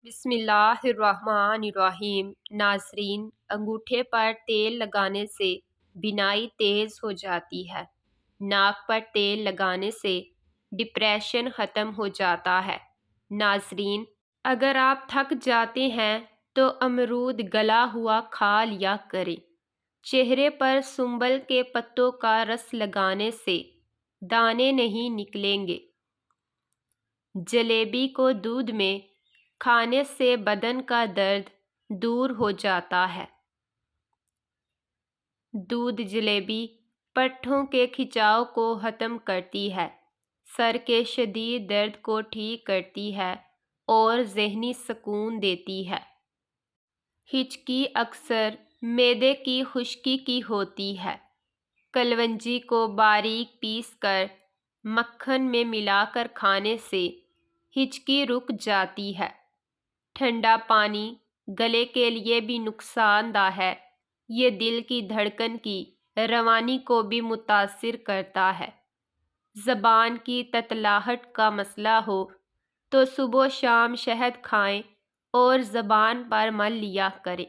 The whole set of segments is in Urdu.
بسم اللہ الرحمن الرحیم۔ ناظرین، انگوٹھے پر تیل لگانے سے بینائی تیز ہو جاتی ہے۔ ناک پر تیل لگانے سے ڈپریشن ختم ہو جاتا ہے۔ ناظرین، اگر آپ تھک جاتے ہیں تو امرود گلا ہوا کھا لیا کریں۔ چہرے پر سنبل کے پتوں کا رس لگانے سے دانے نہیں نکلیں گے۔ جلیبی کو دودھ میں کھانے سے بدن کا درد دور ہو جاتا ہے۔ دودھ جلیبی پٹھوں کے کھچاؤ کو ختم کرتی ہے، سر کے شدید درد کو ٹھیک کرتی ہے اور ذہنی سکون دیتی ہے۔ ہچکی اکثر معدے کی خشکی کی ہوتی ہے۔ کلونجی کو باریک پیس کر مکھن میں ملا کر کھانے سے ہچکی رک جاتی ہے۔ ٹھنڈا پانی گلے کے لیے بھی نقصان دہ ہے۔ یہ دل کی دھڑکن کی روانی کو بھی متاثر کرتا ہے۔ زبان کی تتلاہٹ کا مسئلہ ہو تو صبح و شام شہد کھائیں اور زبان پر مل لیا کریں۔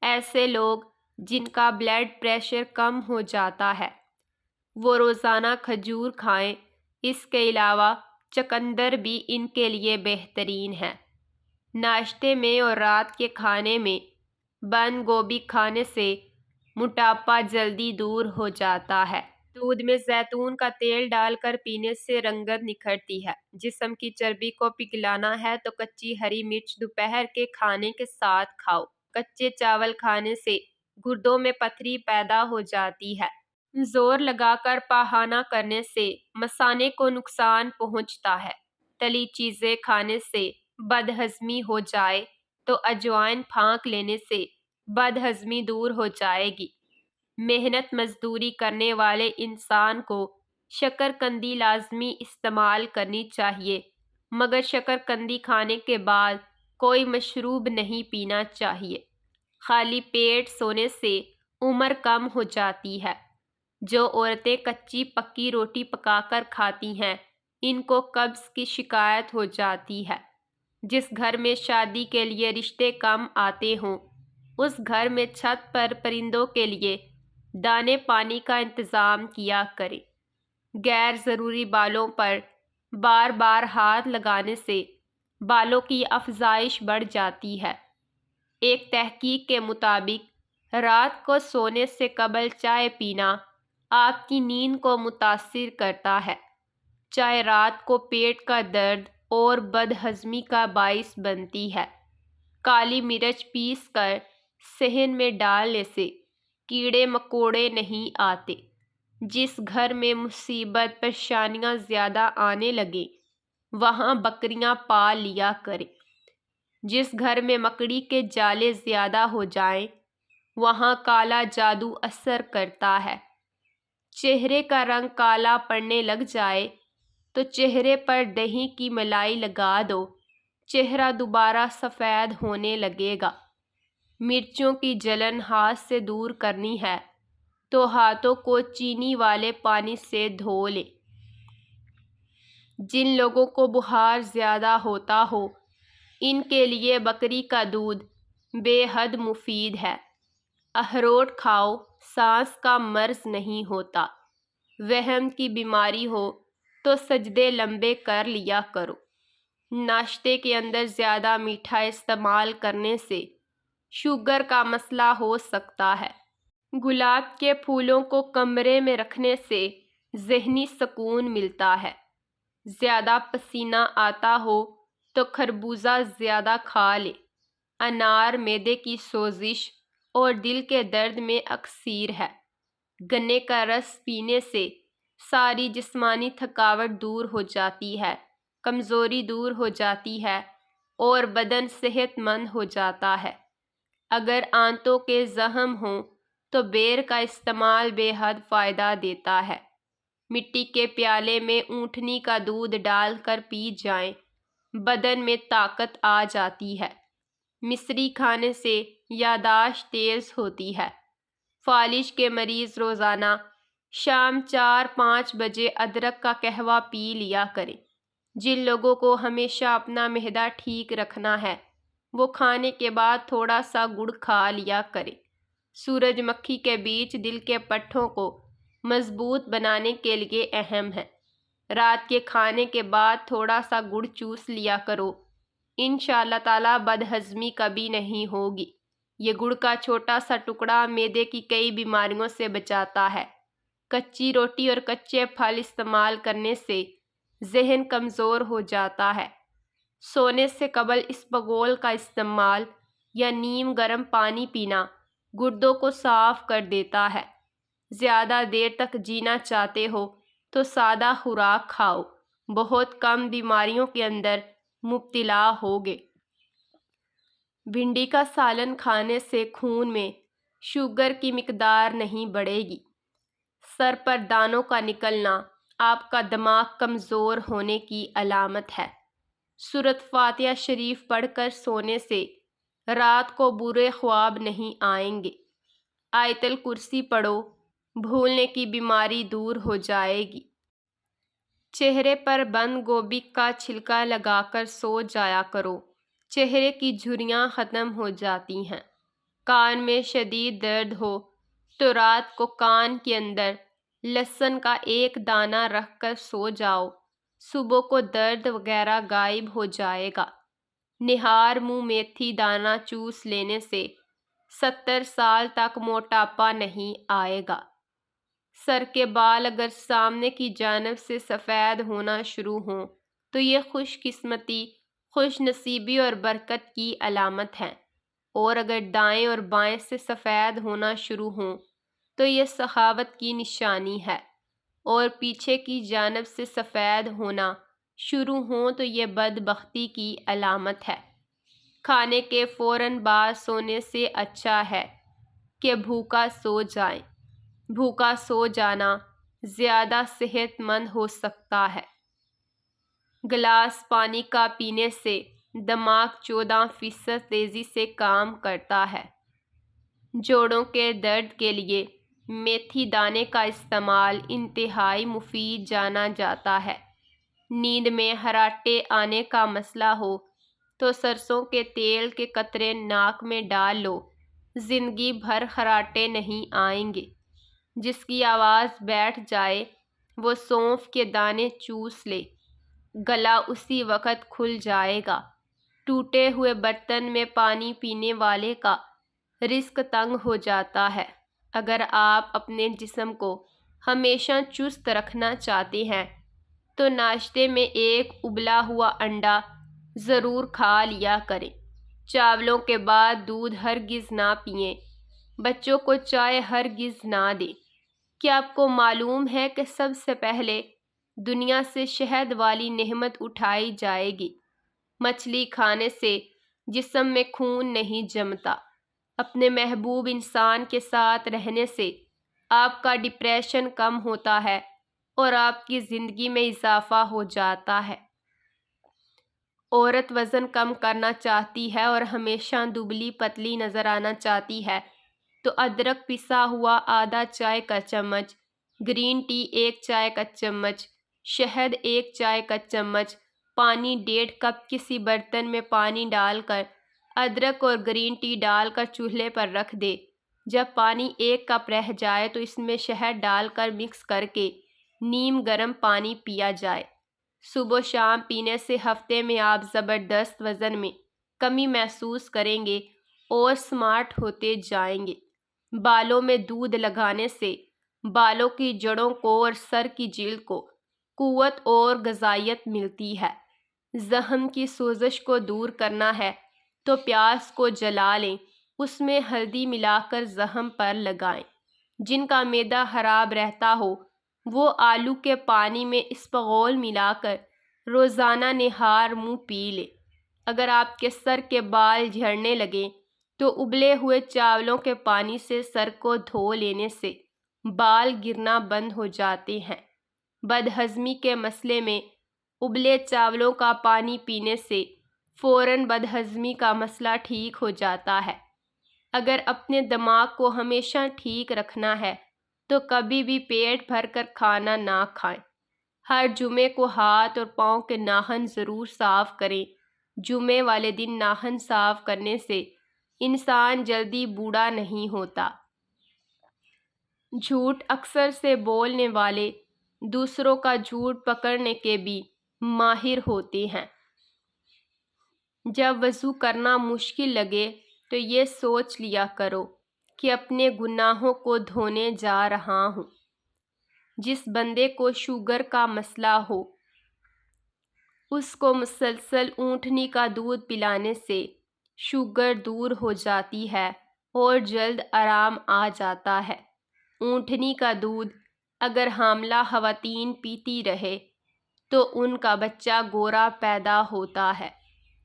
ایسے لوگ جن کا بلڈ پریشر کم ہو جاتا ہے وہ روزانہ کھجور کھائیں۔ اس کے علاوہ چقندر بھی ان کے لیے بہترین ہے۔ ناشتے میں اور رات کے کھانے میں بند گوبھی کھانے سے موٹاپا جلدی دور ہو جاتا ہے۔ دودھ میں زیتون کا تیل ڈال کر پینے سے رنگت نکھرتی ہے۔ جسم کی چربی کو پگھلانا ہے تو کچی ہری مرچ دوپہر کے کھانے کے ساتھ کھاؤ۔ کچے چاول کھانے سے گردوں میں پتھری پیدا ہو جاتی ہے۔ زور لگا کر پاخانہ کرنے سے مثانے کو نقصان پہنچتا ہے۔ تلی چیزیں کھانے سے بد ہضمی ہو جائے تو اجوائن پھانک لینے سے بد ہضمی دور ہو جائے گی۔ محنت مزدوری کرنے والے انسان کو شکر قندی لازمی استعمال کرنی چاہیے، مگر شکر قندی کھانے کے بعد کوئی مشروب نہیں پینا چاہیے۔ خالی پیٹ سونے سے عمر کم ہو جاتی ہے۔ جو عورتیں کچی پکی روٹی پکا کر کھاتی ہیں ان کو قبض کی شکایت ہو جاتی ہے۔ جس گھر میں شادی کے لیے رشتے کم آتے ہوں اس گھر میں چھت پر پرندوں کے لیے دانے پانی کا انتظام کیا کریں۔ غیر ضروری بالوں پر بار بار ہاتھ لگانے سے بالوں کی افزائش بڑھ جاتی ہے۔ ایک تحقیق کے مطابق رات کو سونے سے قبل چائے پینا آپ کی نیند کو متاثر کرتا ہے۔ چائے رات کو پیٹ کا درد اور بد ہضمی کا باعث بنتی ہے۔ کالی مرچ پیس کر صحن میں ڈالنے سے کیڑے مکوڑے نہیں آتے۔ جس گھر میں مصیبت پریشانیاں زیادہ آنے لگیں وہاں بکریاں پال لیا کریں۔ جس گھر میں مکڑی کے جالے زیادہ ہو جائیں وہاں کالا جادو اثر کرتا ہے۔ چہرے کا رنگ کالا پڑنے لگ جائے تو چہرے پر دہی کی ملائی لگا دو، چہرہ دوبارہ سفید ہونے لگے گا۔ مرچوں کی جلن ہاتھ سے دور کرنی ہے تو ہاتھوں کو چینی والے پانی سے دھو لیں۔ جن لوگوں کو بخار زیادہ ہوتا ہو ان کے لیے بکری کا دودھ بے حد مفید ہے۔ اخروٹ کھاؤ، سانس کا مرض نہیں ہوتا۔ وہم کی بیماری ہو تو سجدے لمبے کر لیا کرو۔ ناشتے کے اندر زیادہ میٹھا استعمال کرنے سے شوگر کا مسئلہ ہو سکتا ہے۔ گلاب کے پھولوں کو کمرے میں رکھنے سے ذہنی سکون ملتا ہے۔ زیادہ پسینہ آتا ہو تو خربوزہ زیادہ کھا لیں۔ انار معدے کی سوزش اور دل کے درد میں اکثیر ہے۔ گنے کا رس پینے سے ساری جسمانی تھکاوٹ دور ہو جاتی ہے، کمزوری دور ہو جاتی ہے اور بدن صحت مند ہو جاتا ہے۔ اگر آنتوں کے زخم ہوں تو بیر کا استعمال بے حد فائدہ دیتا ہے۔ مٹی کے پیالے میں اونٹنی کا دودھ ڈال کر پی جائیں، بدن میں طاقت آ جاتی ہے۔ مصری کھانے سے یادداشت تیز ہوتی ہے۔ فالج کے مریض روزانہ شام 4-5 بجے ادرک کا قہوہ پی لیا کریں۔ جن لوگوں کو ہمیشہ اپنا معدہ ٹھیک رکھنا ہے وہ کھانے کے بعد تھوڑا سا گڑ کھا لیا کریں۔ سورج مکھی کے بیج دل کے پٹھوں کو مضبوط بنانے کے لیے اہم ہے۔ رات کے کھانے کے بعد تھوڑا سا گڑ چوس لیا کرو، انشاءاللہ تعالی بدہضمی کبھی نہیں ہوگی۔ یہ گڑ کا چھوٹا سا ٹکڑا معدے کی کئی بیماریوں سے بچاتا ہے۔ کچی روٹی اور کچے پھل استعمال کرنے سے ذہن کمزور ہو جاتا ہے۔ سونے سے قبل اسبغول کا استعمال یا نیم گرم پانی پینا گردوں کو صاف کر دیتا ہے۔ زیادہ دیر تک جینا چاہتے ہو تو سادہ خوراک کھاؤ، بہت کم بیماریوں کے اندر مبتلا ہوگے۔ بھنڈی کا سالن کھانے سے خون میں شوگر کی مقدار نہیں بڑھے گی۔ سر پر دانوں کا نکلنا آپ کا دماغ کمزور ہونے کی علامت ہے۔ سورۃ فاتحہ شریف پڑھ کر سونے سے رات کو برے خواب نہیں آئیں گے۔ آیت الکرسی پڑھو، بھولنے کی بیماری دور ہو جائے گی۔ چہرے پر بند گوبھی کا چھلکا لگا کر سو جایا کرو، چہرے کی جھریاں ختم ہو جاتی ہیں۔ کان میں شدید درد ہو تو رات کو کان کے اندر لہسن کا ایک دانہ رکھ کر سو جاؤ، صبح کو درد وغیرہ غائب ہو جائے گا۔ نہار منہ میتھی دانہ چوس لینے سے 70 سال تک موٹاپا نہیں آئے گا۔ سر کے بال اگر سامنے کی جانب سے سفید ہونا شروع ہوں تو یہ خوش قسمتی، خوش نصیبی اور برکت کی علامت ہے، اور اگر دائیں اور بائیں سے سفید ہونا شروع ہوں تو یہ سخاوت کی نشانی ہے، اور پیچھے کی جانب سے سفید ہونا شروع ہوں تو یہ بدبختی کی علامت ہے۔ کھانے کے فوراً بعد سونے سے اچھا ہے کہ بھوکا سو جائیں۔ بھوکا سو جانا زیادہ صحت مند ہو سکتا ہے۔ گلاس پانی کا پینے سے دماغ 14% تیزی سے کام کرتا ہے۔ جوڑوں کے درد کے لیے میتھی دانے کا استعمال انتہائی مفید جانا جاتا ہے۔ نیند میں خراٹے آنے کا مسئلہ ہو تو سرسوں کے تیل کے قطرے ناک میں ڈال لو، زندگی بھر خراٹے نہیں آئیں گے۔ جس کی آواز بیٹھ جائے وہ سونف کے دانے چوس لے، گلا اسی وقت کھل جائے گا۔ ٹوٹے ہوئے برتن میں پانی پینے والے کا رزق تنگ ہو جاتا ہے۔ اگر آپ اپنے جسم کو ہمیشہ چست رکھنا چاہتے ہیں تو ناشتے میں ایک ابلا ہوا انڈا ضرور کھا لیا کریں۔ چاولوں کے بعد دودھ ہرگز نہ پئیں۔ بچوں کو چائے ہرگز نہ دیں۔ کیا آپ کو معلوم ہے کہ سب سے پہلے دنیا سے شہد والی نعمت اٹھائی جائے گی؟ مچھلی کھانے سے جسم میں خون نہیں جمتا۔ اپنے محبوب انسان کے ساتھ رہنے سے آپ کا ڈپریشن کم ہوتا ہے اور آپ کی زندگی میں اضافہ ہو جاتا ہے۔ عورت وزن کم کرنا چاہتی ہے اور ہمیشہ دبلی پتلی نظر آنا چاہتی ہے تو ادرک پسا ہوا آدھا چائے کا چمچ، گرین ٹی 1 چائے کا چمچ، شہد 1 چائے کا چمچ، پانی 1.5 کپ کسی برتن میں پانی ڈال کر ادرک اور گرین ٹی ڈال کر چولہے پر رکھ دے۔ جب پانی 1 کپ رہ جائے تو اس میں شہد ڈال کر مکس کر کے نیم گرم پانی پیا جائے۔ صبح و شام پینے سے ہفتے میں آپ زبردست وزن میں کمی محسوس کریں گے اور سمارٹ ہوتے جائیں گے۔ بالوں میں دودھ لگانے سے بالوں کی جڑوں کو اور سر کی جلد کو قوت اور غذائیت ملتی ہے۔ زخم کی سوزش کو دور کرنا ہے تو پیاز کو جلا لیں، اس میں ہلدی ملا کر زخم پر لگائیں۔ جن کا معدہ خراب رہتا ہو وہ آلو کے پانی میں اسبغول ملا کر روزانہ نہار منہ پی لے۔ اگر آپ کے سر کے بال جھڑنے لگیں تو ابلے ہوئے چاولوں کے پانی سے سر کو دھو لینے سے بال گرنا بند ہو جاتے ہیں۔ بدہضمی کے مسئلے میں ابلے چاولوں کا پانی پینے سے فوراً بدہضمی کا مسئلہ ٹھیک ہو جاتا ہے۔ اگر اپنے دماغ کو ہمیشہ ٹھیک رکھنا ہے تو کبھی بھی پیٹ بھر کر کھانا نہ کھائیں۔ ہر جمعے کو ہاتھ اور پاؤں کے ناخن ضرور صاف کریں۔ جمعے والے دن ناخن صاف کرنے سے انسان جلدی بوڑھا نہیں ہوتا۔ جھوٹ اکثر سے بولنے والے دوسروں کا جھوٹ پکڑنے کے بھی ماہر ہوتے ہیں۔ جب وضو کرنا مشکل لگے تو یہ سوچ لیا کرو کہ اپنے گناہوں کو دھونے جا رہا ہوں۔ جس بندے کو شوگر کا مسئلہ ہو اس کو مسلسل اونٹنی کا دودھ پلانے سے شوگر دور ہو جاتی ہے اور جلد آرام آ جاتا ہے۔ اونٹنی کا دودھ اگر حاملہ خواتین پیتی رہے تو ان کا بچہ گورا پیدا ہوتا ہے۔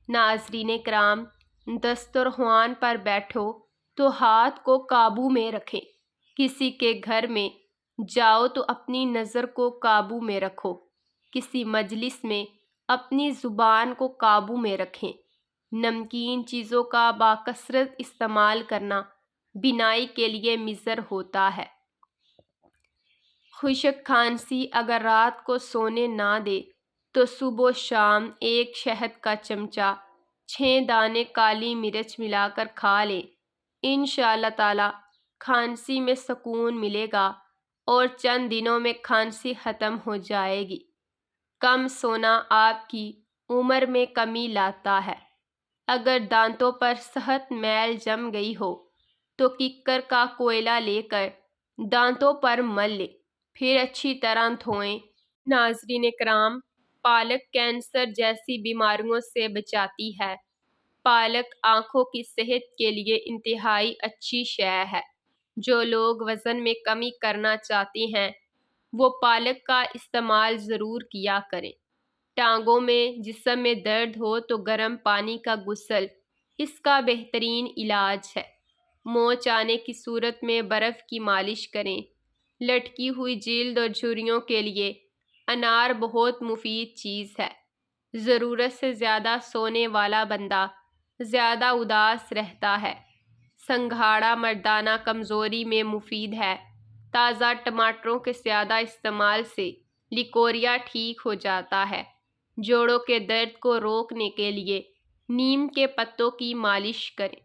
ناظرین کرام، دسترخوان پر بیٹھو تو ہاتھ کو قابو میں رکھیں۔ کسی کے گھر میں جاؤ تو اپنی نظر کو قابو میں رکھو۔ کسی مجلس میں اپنی زبان کو قابو میں رکھیں۔ نمکین چیزوں کا باکثرت استعمال کرنا بینائی کے لیے مضر ہوتا ہے۔ خشک کھانسی اگر رات کو سونے نہ دے تو صبح و شام ایک شہد کا چمچہ 6 دانے کالی مرچ ملا کر کھا لیں۔ انشاءاللہ تعالی کھانسی میں سکون ملے گا اور چند دنوں میں کھانسی ختم ہو جائے گی۔ کم سونا آپ کی عمر میں کمی لاتا ہے۔ اگر دانتوں پر سخت میل جم گئی ہو تو ککر کا کوئلہ لے کر دانتوں پر مل لیں، پھر اچھی طرح دھوئیں۔ ناظرین کرام، پالک کینسر جیسی بیماریوں سے بچاتی ہے۔ پالک آنکھوں کی صحت کے لیے انتہائی اچھی شے ہے۔ جو لوگ وزن میں کمی کرنا چاہتے ہیں وہ پالک کا استعمال ضرور کیا کریں۔ ٹانگوں میں جسم میں درد ہو تو گرم پانی کا غسل اس کا بہترین علاج ہے۔ موچ آنے کی صورت میں برف کی مالش کریں۔ لٹکی ہوئی جلد اور جھریوں کے لیے انار بہت مفید چیز ہے۔ ضرورت سے زیادہ سونے والا بندہ زیادہ اداس رہتا ہے۔ سنگھاڑا مردانہ کمزوری میں مفید ہے۔ تازہ ٹماٹروں کے زیادہ استعمال سے لیکوریا ٹھیک ہو جاتا ہے۔ جوڑوں کے درد کو روکنے کے لیے نیم کے پتوں کی مالش کریں۔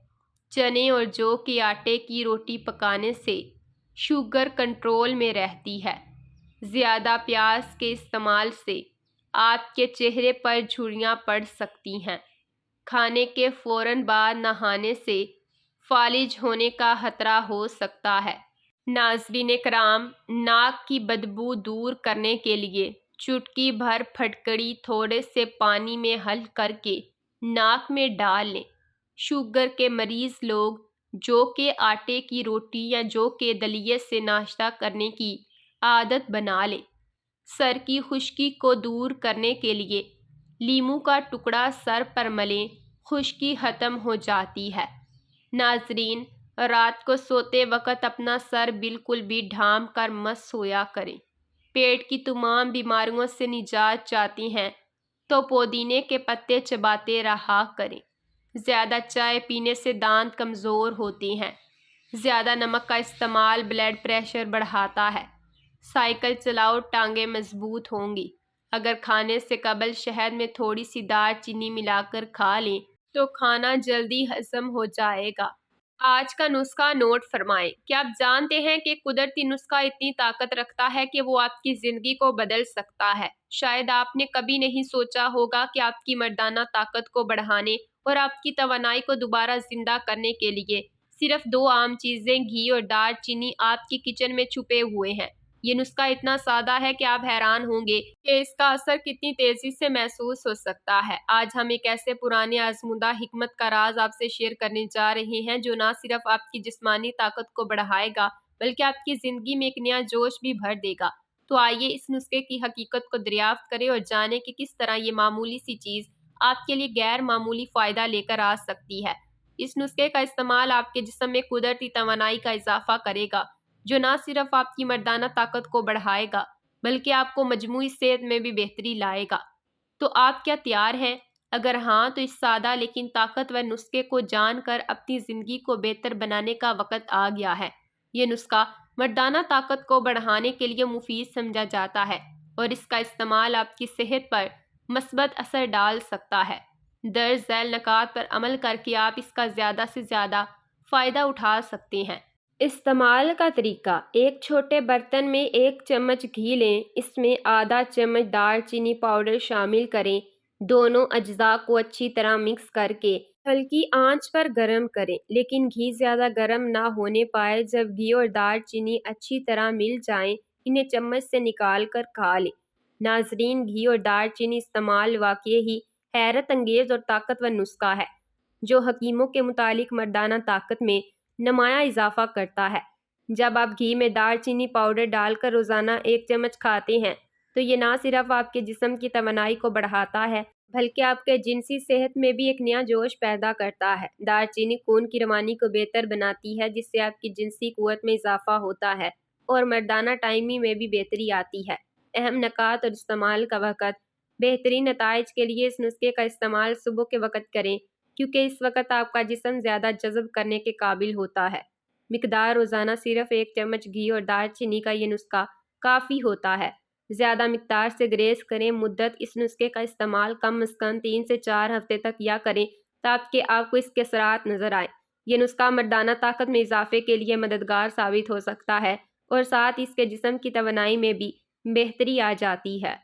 چنے اور جو کے آٹے کی روٹی پکانے سے شوگر کنٹرول میں رہتی ہے۔ زیادہ پیاز کے استعمال سے آپ کے چہرے پر جھریاں پڑ سکتی ہیں۔ کھانے کے فوراً بعد نہانے سے فالج ہونے کا خطرہ ہو سکتا ہے۔ ناظرین کرام، ناک کی بدبو دور کرنے کے لیے چٹکی بھر پھٹکڑی تھوڑے سے پانی میں حل کر کے ناک میں ڈال لیں۔ شوگر کے مریض لوگ جو کے آٹے کی روٹی یا جو کے دلیے سے ناشتہ کرنے کی عادت بنا لیں۔ سر کی خشکی کو دور کرنے کے لیے لیموں کا ٹکڑا سر پر ملیں، خشکی ختم ہو جاتی ہے۔ ناظرین، رات کو سوتے وقت اپنا سر بالکل بھی ڈھانپ کر مت سویا کریں۔ پیٹ کی تمام بیماریوں سے نجات چاہتی ہیں تو پودینے کے پتے چباتے رہا کریں۔ زیادہ چائے پینے سے دانت کمزور ہوتے ہیں۔ زیادہ نمک کا استعمال بلڈ پریشر بڑھاتا ہے۔ سائیکل چلاؤ، ٹانگیں مضبوط ہوں گی۔ اگر کھانے سے قبل شہد میں تھوڑی سی دار چینی ملا کر کھا لیں تو کھانا جلدی ہضم ہو جائے گا۔ آج کا نسخہ نوٹ فرمائیں۔ کیا آپ جانتے ہیں کہ قدرتی نسخہ اتنی طاقت رکھتا ہے کہ وہ آپ کی زندگی کو بدل سکتا ہے؟ شاید آپ نے کبھی نہیں سوچا ہوگا کہ آپ کی مردانہ طاقت کو بڑھانے اور آپ کی توانائی کو دوبارہ زندہ کرنے کے لیے صرف 2 عام چیزیں گھی اور دار چینی آپ کی کچن میں چھپے ہوئے ہیں۔ یہ نسخہ اتنا سادہ ہے کہ آپ حیران ہوں گے کہ اس کا اثر کتنی تیزی سے محسوس ہو سکتا ہے۔ آج ہم ایک ایسے پرانے آزمودہ حکمت کا راز آپ سے شیئر کرنے جا رہے ہیں جو نہ صرف آپ کی جسمانی طاقت کو بڑھائے گا بلکہ آپ کی زندگی میں ایک نیا جوش بھی بھر دے گا۔ تو آئیے اس نسخے کی حقیقت کو دریافت کریں اور جانیں کہ کس طرح یہ معمولی سی چیز آپ کے لیے غیر معمولی فائدہ لے کر آ سکتی ہے۔ اس نسخے کا استعمال آپ کے جسم میں قدرتی توانائی کا اضافہ کرے گا جو نہ صرف آپ کی مردانہ طاقت کو بڑھائے گا بلکہ آپ کو مجموعی صحت میں بھی بہتری لائے گا۔ تو آپ کیا تیار ہیں؟ اگر ہاں تو اس سادہ لیکن طاقتور نسخے کو جان کر اپنی زندگی کو بہتر بنانے کا وقت آ گیا ہے۔ یہ نسخہ مردانہ طاقت کو بڑھانے کے لیے مفید سمجھا جاتا ہے۔ اور اس کا استعمال آپ کی صحت پر مثبت اثر ڈال سکتا ہے۔ درج ذیل نکات پر عمل کر کے آپ اس کا زیادہ سے زیادہ فائدہ اٹھا سکتے ہیں۔ استعمال کا طریقہ: ایک چھوٹے برتن میں 1 چمچ گھی لیں، اس میں آدھا چمچ دار چینی پاؤڈر شامل کریں، دونوں اجزاء کو اچھی طرح مکس کر کے ہلکی آنچ پر گرم کریں، لیکن گھی زیادہ گرم نہ ہونے پائے۔ جب گھی اور دار چینی اچھی طرح مل جائیں، انہیں چمچ سے نکال کر کھا لیں۔ ناظرین، گھی اور دار چینی استعمال واقعی ہی حیرت انگیز اور طاقتور نسخہ ہے، جو حکیموں کے مطابق مردانہ طاقت میں نمایاں اضافہ کرتا ہے۔ جب آپ گھی میں دار چینی پاؤڈر ڈال کر روزانہ 1 چمچ کھاتے ہیں تو یہ نہ صرف آپ کے جسم کی توانائی کو بڑھاتا ہے بلکہ آپ کے جنسی صحت میں بھی ایک نیا جوش پیدا کرتا ہے۔ دار چینی خون کی روانی کو بہتر بناتی ہے، جس سے آپ کی جنسی قوت میں اضافہ ہوتا ہے اور مردانہ ٹائمی میں بھی بہتری آتی ہے۔ اہم نکات اور استعمال کا وقت: بہترین نتائج کے لیے اس نسخے کا استعمال صبح کے وقت کریں، کیونکہ اس وقت آپ کا جسم زیادہ جذب کرنے کے قابل ہوتا ہے۔ مقدار: روزانہ صرف 1 چمچ گھی اور دار چینی کا یہ نسخہ کافی ہوتا ہے۔ زیادہ مقدار سے گریز کریں۔ مدت: اس نسخے کا استعمال کم از کم 3 سے 4 ہفتے تک یا کریں تاکہ آپ کو اس کے اثرات نظر آئیں۔ یہ نسخہ مردانہ طاقت میں اضافے کے لیے مددگار ثابت ہو سکتا ہے اور ساتھ اس کے جسم کی توانائی میں بھی بہتری آ جاتی ہے۔